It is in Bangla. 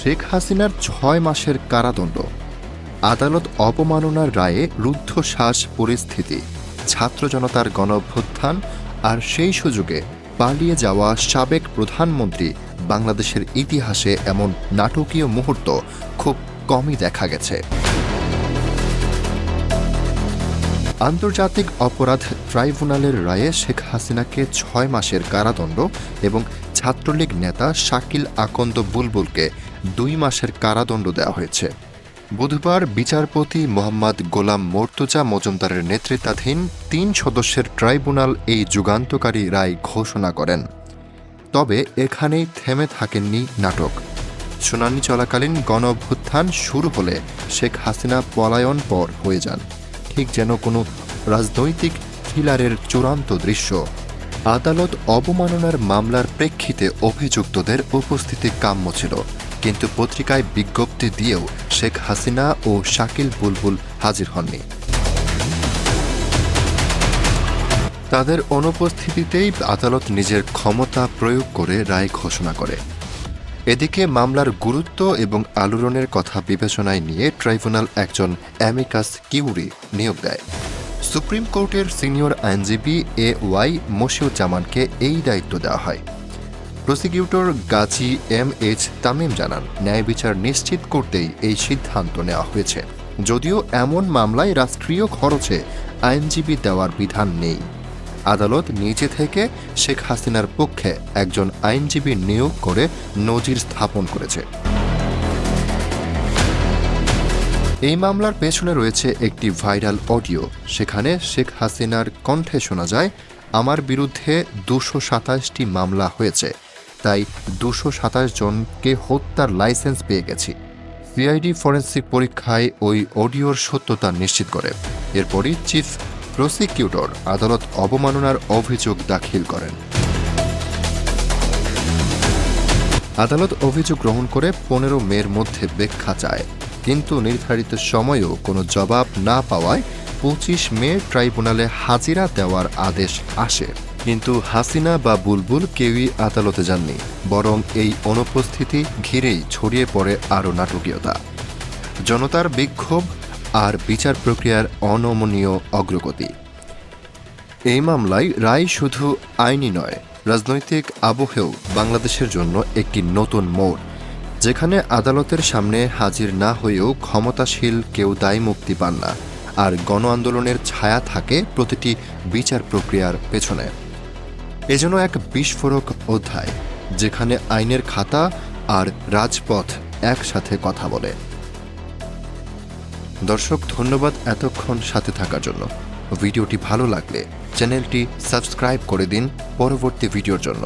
শেখ হাসিনার ৬ মাসের কারাদণ্ড, আদালত অবমাননার রায়ে রুদ্ধশ্বাস পরিস্থিতি, ছাত্র জনতার গণঅভ্যুত্থান আর সেই সুযোগে পালিয়ে যাওয়া সাবেক প্রধানমন্ত্রী। বাংলাদেশের ইতিহাসে এমন নাটকীয় মুহূর্ত খুব কমই দেখা গেছে। আন্তর্জাতিক অপরাধ ট্রাইব্যুনালের রায়ে শেখ হাসিনাকে ৬ মাসের কারাদণ্ড এবং ছাত্রলীগ নেতা শাকিল আকন্দ বুলবুলকে ২ মাসের কারাদণ্ড দেওয়া হয়েছে। বুধবার বিচারপতি মোহাম্মদ গোলাম মর্তুজা মজুমদারের নেতৃত্বাধীন ৩ সদস্যের ট্রাইব্যুনাল এই যুগান্তকারী রায় ঘোষণা করেন। তবে এখানেই থেমে থাকেননি নাটক। শুনানি চলাকালীন গণঅভ্যুত্থান শুরু হলে শেখ হাসিনা পলায়ন পর হয়ে যান, ঠিক যেন কোনো রাজনৈতিক থ্রিলারের চূড়ান্ত দৃশ্য। আদালত অবমাননার মামলার প্রেক্ষিতে অভিযুক্তদের উপস্থিতি কাম্য ছিল, কিন্তু পত্রিকায় বিজ্ঞপ্তি দিয়েও শেখ হাসিনা ও শাকিল বুলবুল হাজির হননি। তাদের অনুপস্থিতিতেই আদালত নিজের ক্ষমতা প্রয়োগ করে রায় ঘোষণা করে। এদিকে মামলার গুরুত্ব এবং আলোড়নের কথা বিবেচনায় নিয়ে ট্রাইব্যুনাল একজন অ্যামিকাস কিউরি নিয়োগ দেয়। সুপ্রিম কোর্টের সিনিয়র আইনজীবী AY মশিউজ্জামানকে এই দায়িত্ব দেওয়া হয়। প্রসিকিউটর গাজী MH তামিম জানান, ন্যায় বিচার নিশ্চিত করতেই এই সিদ্ধান্ত নেওয়া হয়েছে। যদিও এমন মামলায় রাষ্ট্রীয় খরচে আইনজীবী দেওয়ার বিধান নেই। আদালত নিজে থেকে শেখ হাসিনার পক্ষে একজন আইনজীবী নিয়োগ করে নজির স্থাপন করেছে। এই মামলার পেছনে রয়েছে একটি ভাইরাল অডিও। সেখানে শেখ হাসিনার কণ্ঠে শোনা যায়, আমার বিরুদ্ধে ২২৭টি মামলা হয়েছে, তাই ২২৭ জনকে হত্যার লাইসেন্স পেয়ে গেছি। সিআইডি ফরেন্সিক পরীক্ষায় ওই অডিওর সত্যতা নিশ্চিত করে। এরপরই চিফ প্রসিকিউটর আদালত অবমাননার অভিযোগ দাখিল করেন। আদালত অভিযোগ গ্রহণ করে ১৫ মের মধ্যে ব্যাখ্যা চায়, কিন্তু নির্ধারিত সময়েও কোনো জবাব না পাওয়ায় ২৫ মে ট্রাইব্যুনালে হাজিরা দেওয়ার আদেশ আসে। কিন্তু হাসিনা বা বুলবুল কেউই আদালতে যাননি, বরং এই অনুপস্থিতি ঘিরেই ছড়িয়ে পড়ে আরও নাটকীয়তা, জনতার বিক্ষোভ আর বিচার প্রক্রিয়ার অনমনীয় অগ্রগতি। এই মামলায় রায় শুধু আইনি নয়, রাজনৈতিক আবহেও বাংলাদেশের জন্য একটি নতুন মোড়, যেখানে আদালতের সামনে হাজির না হয়েও ক্ষমতাশীল কেউ দায় মুক্তি পান না, আর গণ আন্দোলনের ছায়া থাকে প্রতিটি বিচার প্রক্রিয়ার পেছনে। এজন্য এক বিস্ফোরক অধ্যায়, যেখানে আইনের খাতা আর রাজপথ একসাথে কথা বলে। দর্শক, ধন্যবাদ এতক্ষণ সাথে থাকার জন্য। ভিডিওটি ভালো লাগলে চ্যানেলটি সাবস্ক্রাইব করে দিন পরবর্তী ভিডিওর জন্য।